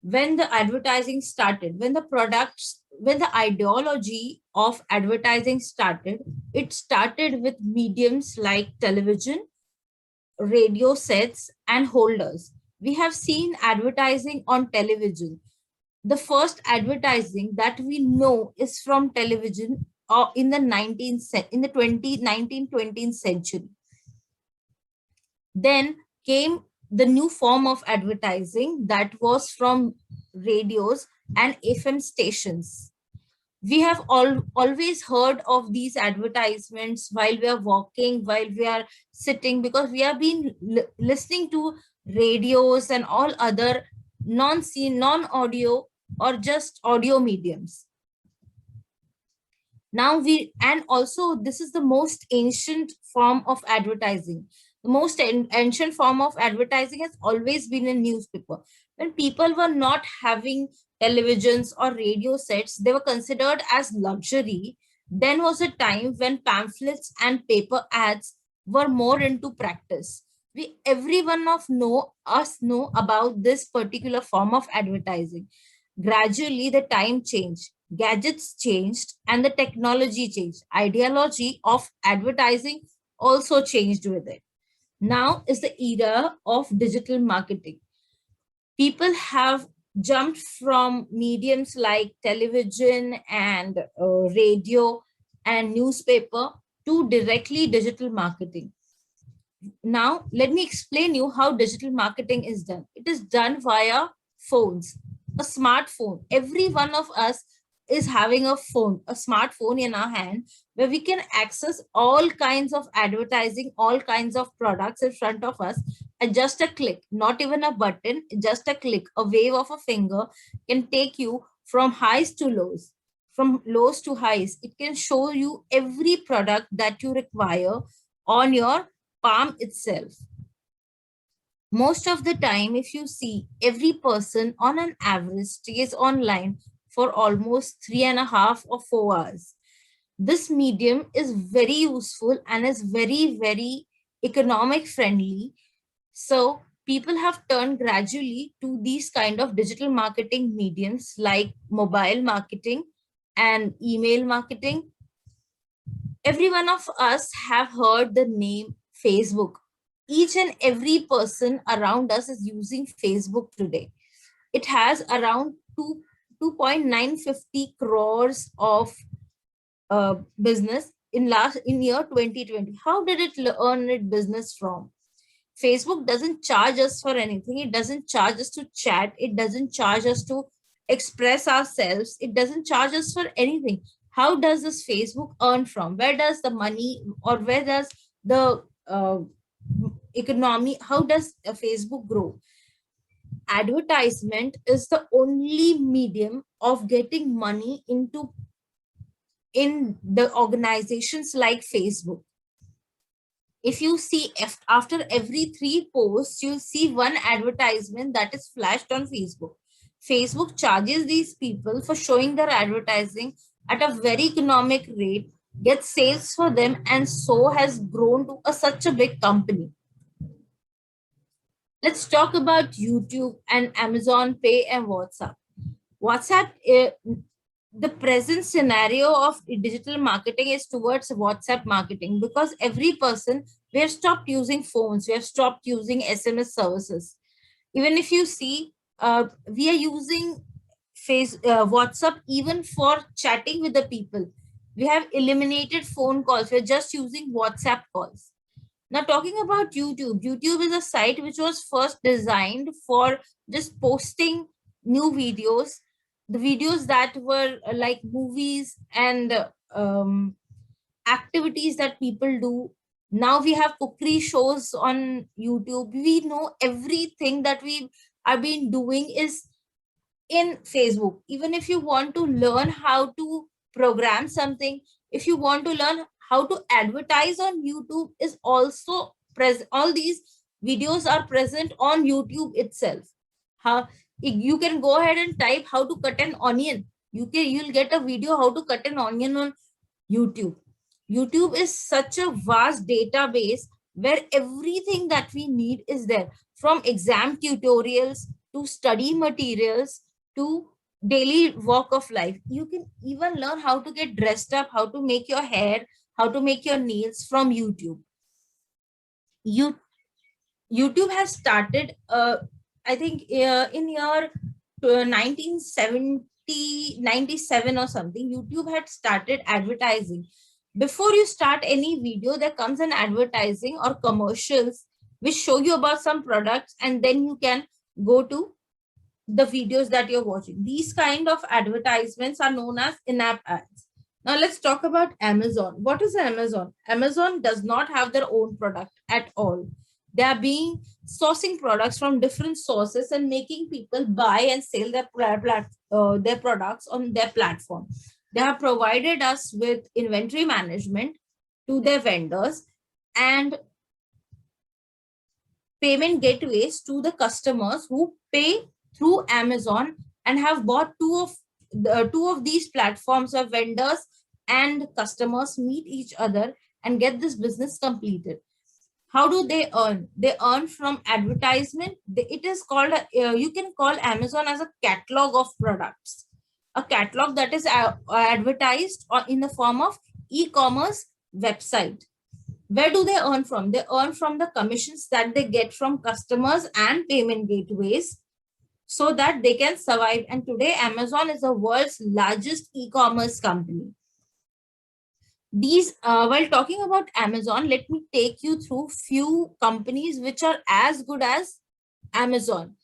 when the advertising started, when the ideology of advertising started, it started with mediums like television, radio sets, and holders. We have seen advertising on television. The first advertising that we know is from television in the 19th century. Then came the new form of advertising that was from radios and FM stations. We have always heard of these advertisements while we are walking, while we are sitting, because we have been listening to radios and all other non-seen, non-audio, or just audio mediums. Now we, and also this is the most ancient form of advertising. The most ancient form of advertising has always been in newspaper. When people were not having televisions or radio sets, they were considered as luxury. Then was a time when pamphlets and paper ads were more into practice. We, every one of us know about this particular form of advertising. Gradually the time changed, gadgets changed, and the technology changed. Ideology of advertising also changed with it. Now is the era of digital marketing. People have jumped from mediums like television and radio and newspaper to directly digital marketing. Now let me explain you how digital marketing is done. It is done via phones, a smartphone. Every one of us is having a phone, a smartphone in our hand, where we can access all kinds of advertising, all kinds of products in front of us at just a click. Not even a button, just a click, a wave of a finger can take you from highs to lows, from lows to highs. It can show you every product that you require on your palm itself. Most of the time, if you see, every person on an average stays online for almost 3.5 or 4 hours. This medium is very useful and is very, very economic friendly. So people have turned gradually to these kind of digital marketing mediums like mobile marketing and email marketing. Every one of us have heard the name Facebook. Each and every person around us is using Facebook today. It has around 2.950 crores of business in year 2020. How did it earn its business from? Facebook doesn't charge us for anything. It doesn't charge us to chat. It doesn't charge us to express ourselves. It doesn't charge us for anything. How does this Facebook earn from? Where does the money, or where does the economy, how does Facebook grow? Advertisement is the only medium of getting money into in the organizations like Facebook. If you see, after every 3 posts, you'll see one advertisement that is flashed on Facebook. Facebook charges these people for showing their advertising at a very economic rate, gets sales for them, and so has grown to such a big company. Let's talk about YouTube and Amazon Pay and WhatsApp. WhatsApp, the present scenario of digital marketing is towards WhatsApp marketing, because every person, we have stopped using phones, we have stopped using SMS services. Even if you see, we are using WhatsApp even for chatting with the people. We have eliminated phone calls, we're just using WhatsApp calls. Now, talking about YouTube, YouTube is a site which was first designed for just posting new videos, the videos that were like movies and activities that people do. Now we have cookery shows on YouTube. We know everything that we are been doing is in Facebook. Even if you want to learn how to program something, if you want to learn how to advertise on YouTube, is also present. All these videos are present on YouTube itself. How you can go ahead and type how to cut an onion. You'll get a video how to cut an onion on YouTube. YouTube is such a vast database where everything that we need is there, from exam tutorials to study materials, to daily walk of life. You can even learn how to get dressed up, how to make your hair, how to make your nails from YouTube. You YouTube has started, I think, in year 1970, 97 or something. YouTube had started advertising. Before you start any video, there comes an advertising or commercials which show you about some products, and then you can go to the videos that you're watching. These kind of advertisements are known as in-app ads. Now let's talk about Amazon. What is Amazon? Amazon does not have their own product at all. They are being sourcing products from different sources and making people buy and sell their products on their platform. They have provided us with inventory management to their vendors and payment gateways to the customers who pay through Amazon and have bought two of these platforms where vendors and customers meet each other and get this business completed. How do they earn? They earn from advertisement. It is called you can call Amazon as a catalog of products, a catalog that is advertised or in the form of e-commerce website. Where do they earn from? They earn from the commissions that they get from customers and payment gateways so that they can survive. And today, Amazon is the world's largest e-commerce company. While talking about Amazon, let me take you through few companies which are as good as Amazon.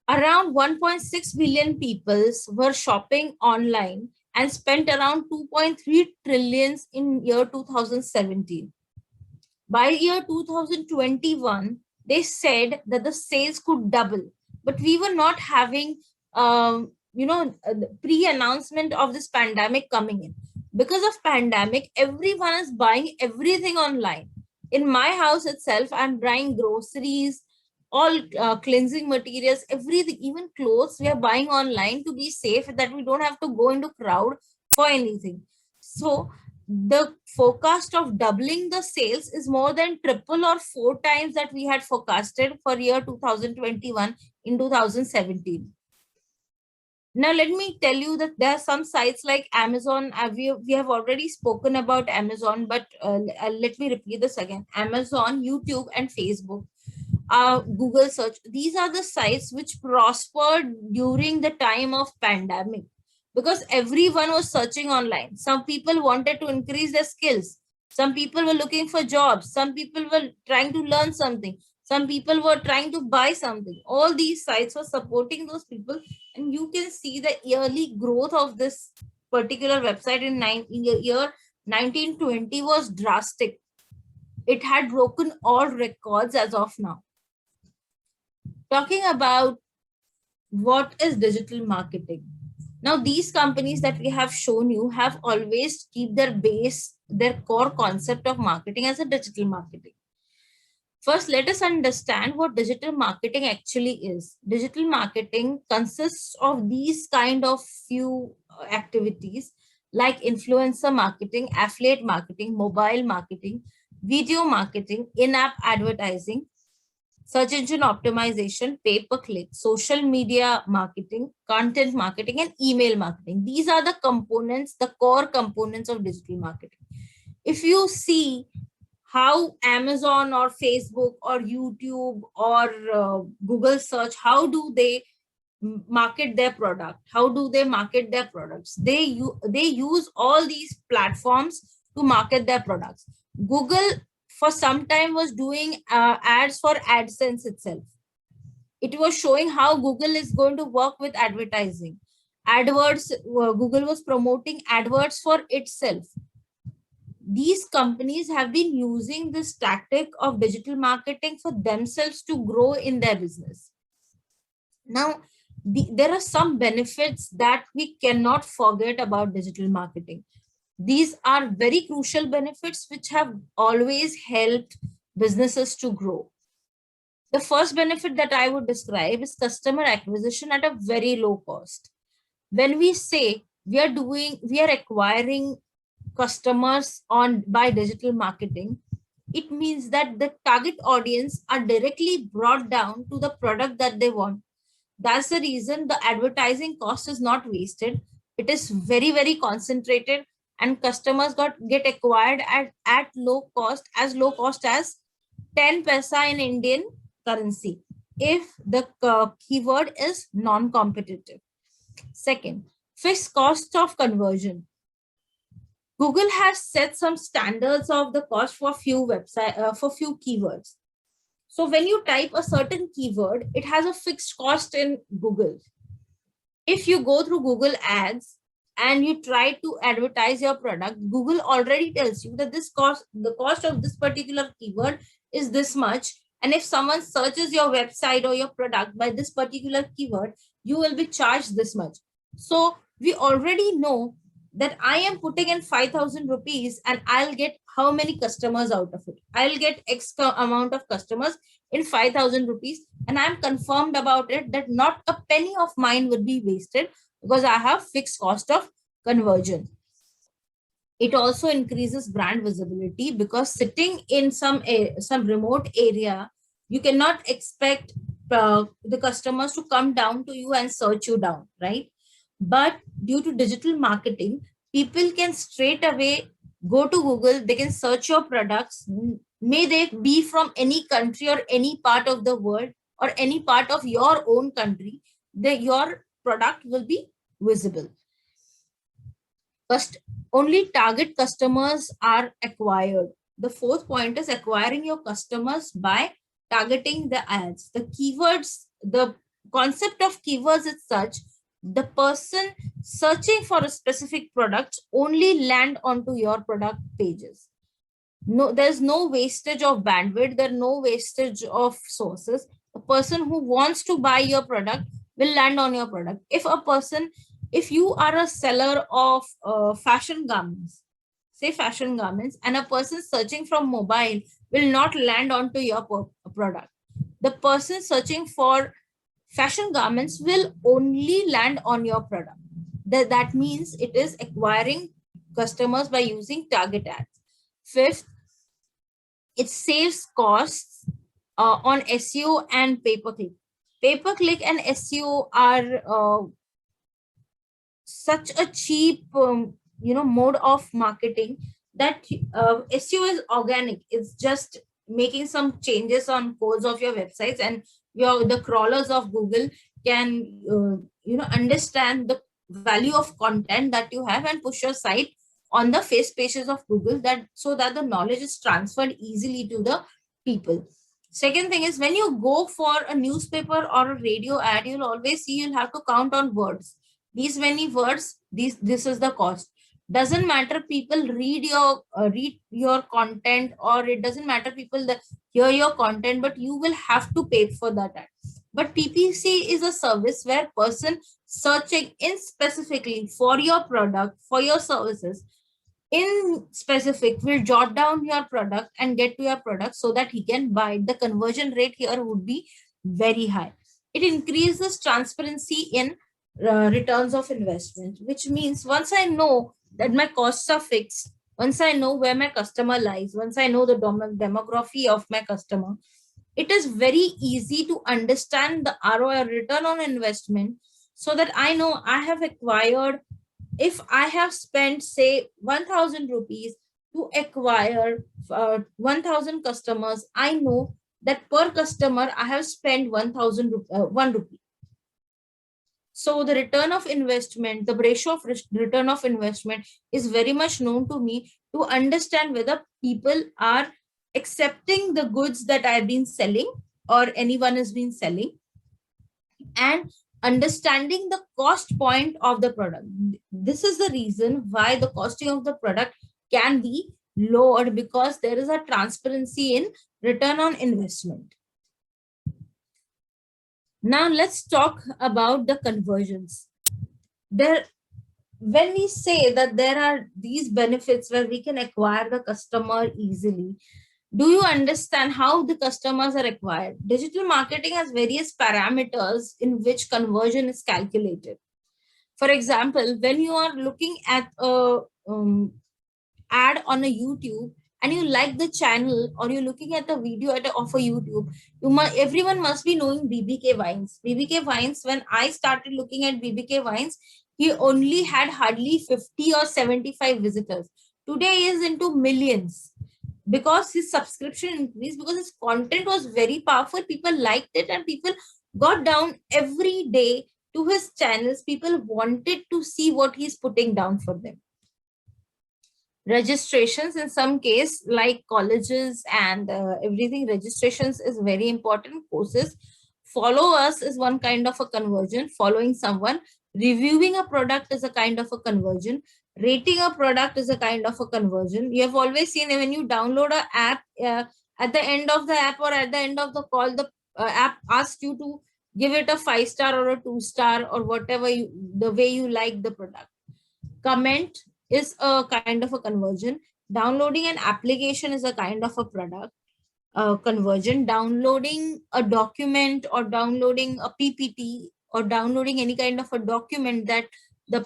Around 1.6 billion people were shopping online and spent around 2.3 trillions in year 2017. By year 2021, they said that the sales could double, but we were not having, pre-announcement of this pandemic coming in. Because of pandemic, everyone is buying everything online. In my house itself, I'm buying groceries, all cleansing materials, everything, even clothes we are buying online to be safe, that we don't have to go into crowd for anything. So the forecast of doubling the sales is more than triple or four times that we had forecasted for year 2021 in 2017. Now, let me tell you that there are some sites like Amazon. We have already spoken about Amazon, but let me repeat this again. Amazon, YouTube, and Facebook, Google search. These are the sites which prospered during the time of pandemic because everyone was searching online. Some people wanted to increase their skills. Some people were looking for jobs. Some people were trying to learn something. Some people were trying to buy something. All these sites were supporting those people. And you can see the yearly growth of this particular website in the year 1920 was drastic. It had broken all records as of now. Talking about what is digital marketing. Now, these companies that we have shown you have always keep their core concept of marketing as a digital marketing. First, let us understand what digital marketing actually is. Digital marketing consists of these kind of few activities like influencer marketing, affiliate marketing, mobile marketing, video marketing, in-app advertising, search engine optimization, pay-per-click, social media marketing, content marketing, and email marketing. These are the components, the core components of digital marketing. If you see how Amazon or Facebook or YouTube or Google search, how do they market their product? How do they market their products? They use all these platforms to market their products. Google for some time was doing ads for AdSense itself. It was showing how Google is going to work with advertising. AdWords, Google was promoting AdWords for itself. These companies have been using this tactic of digital marketing for themselves to grow in their business. Now, there are some benefits that we cannot forget about digital marketing. These are very crucial benefits which have always helped businesses to grow. The first benefit that I would describe is customer acquisition at a very low cost. When we say we are acquiring customers by digital marketing, it means that the target audience are directly brought down to the product that they want. That's the reason the advertising cost is not wasted. It is very, very concentrated, and customers get acquired at low cost, as low cost as 10 paisa in Indian currency, if the keyword is non-competitive. Second, fixed cost of conversion. Google has set some standards of the cost for few keywords. So when you type a certain keyword, it has a fixed cost in Google. If you go through Google Ads and you try to advertise your product, Google already tells you that the cost of this particular keyword is this much. And if someone searches your website or your product by this particular keyword, you will be charged this much. So we already know that I am putting in 5,000 rupees and I'll get how many customers out of it. I'll get X amount of customers in 5,000 rupees, and I'm confirmed about it that not a penny of mine would be wasted because I have fixed cost of conversion. It also increases brand visibility, because sitting in some remote area, you cannot expect the customers to come down to you and search you down, right? But due to digital marketing, people can straight away go to Google, they can search your products, may they be from any country or any part of the world or any part of your own country, your product will be visible. First, only target customers are acquired. The fourth point is acquiring your customers by targeting the ads. The keywords, the concept of keywords is such, the person searching for a specific product only land onto your product pages. No, there's no wastage of bandwidth, there's no wastage of sources. A person who wants to buy your product will land on your product. If you are a seller of fashion garments, say fashion garments, and a person searching from mobile will not land onto your product. The person searching for fashion garments will only land on your product. That means it is acquiring customers by using target ads. Fifth, it saves costs on SEO and pay-per-click. Pay-per-click and SEO are such a cheap mode of marketing that SEO is organic. It's just making some changes on codes of your websites, and the crawlers of Google can understand the value of content that you have and push your site on the face pages of Google, that so that the knowledge is transferred easily to the people. Second thing is, when you go for a newspaper or a radio ad, you'll always see you'll have to count on words. These many words, this is the cost. Doesn't matter people read your content, or it doesn't matter people that hear your content, but you will have to pay for that ad. But PPC is a service where person searching in specifically for your product, for your services, in specific will jot down your product and get to your product so that he can buy it. The conversion rate here would be very high. It increases transparency in returns of investment, which means once I know that my costs are fixed, once I know where my customer lies, once I know the demography of my customer, it is very easy to understand the ROI, return on investment, so that I know I have acquired, if I have spent say 1,000 rupees to acquire 1,000 customers, I know that per customer I have spent 1 rupee. So the return of investment, the ratio of return of investment is very much known to me, to understand whether people are accepting the goods that I've been selling or anyone has been selling, and understanding the cost point of the product. This is the reason why the costing of the product can be lowered, because there is a transparency in return on investment. Now let's talk about the conversions. When we say that there are these benefits where we can acquire the customer easily, do you understand how the customers are acquired? Digital marketing has various parameters in which conversion is calculated. For example, when you are looking at a ad on a YouTube, and you like the channel, or you're looking at the video of a YouTube, everyone must be knowing BBK Vines. BBK Vines, when I started looking at BBK Vines, he only had hardly 50 or 75 visitors. Today he is into millions because his subscription increased, because his content was very powerful. People liked it, and people got down every day to his channels. People wanted to see what he's putting down for them. Registrations, in some case like colleges and everything, registrations is very important. Courses, followers is one kind of a conversion. Following someone, reviewing a product is a kind of a conversion. Rating a product is a kind of a conversion. You have always seen when you download a app, at the end of the app or at the end of the call, the app asks you to give it a 5 star or a 2 star or whatever you, the way you like the product. Comment is a kind of a conversion. Downloading an application is a kind of a product conversion. Downloading a document or downloading a PPT or downloading any kind of a document that the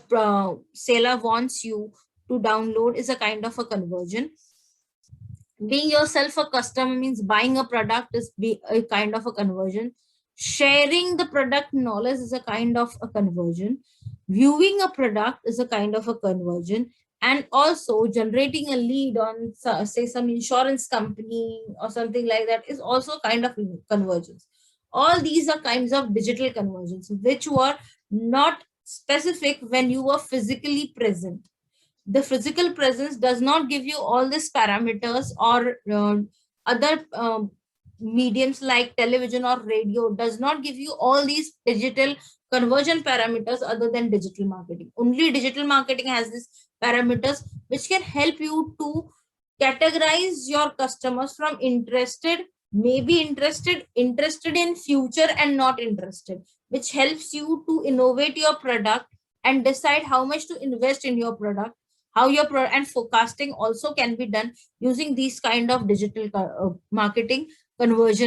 seller wants you to download is a kind of a conversion. Being yourself a customer means buying a product is a kind of a conversion. Sharing the product knowledge is a kind of a conversion. Viewing a product is a kind of a conversion. And also generating a lead on say some insurance company or something like that is also kind of conversions. All these are kinds of digital conversions which were not specific when you were physically present. The physical presence does not give you all these parameters, or other mediums like television or radio does not give you all these digital conversion parameters. Other than digital marketing, only digital marketing has these parameters which can help you to categorize your customers from interested, maybe interested, interested in future, and not interested, which helps you to innovate your product and decide how much to invest in your product. How your and forecasting also can be done using these kind of digital marketing conversion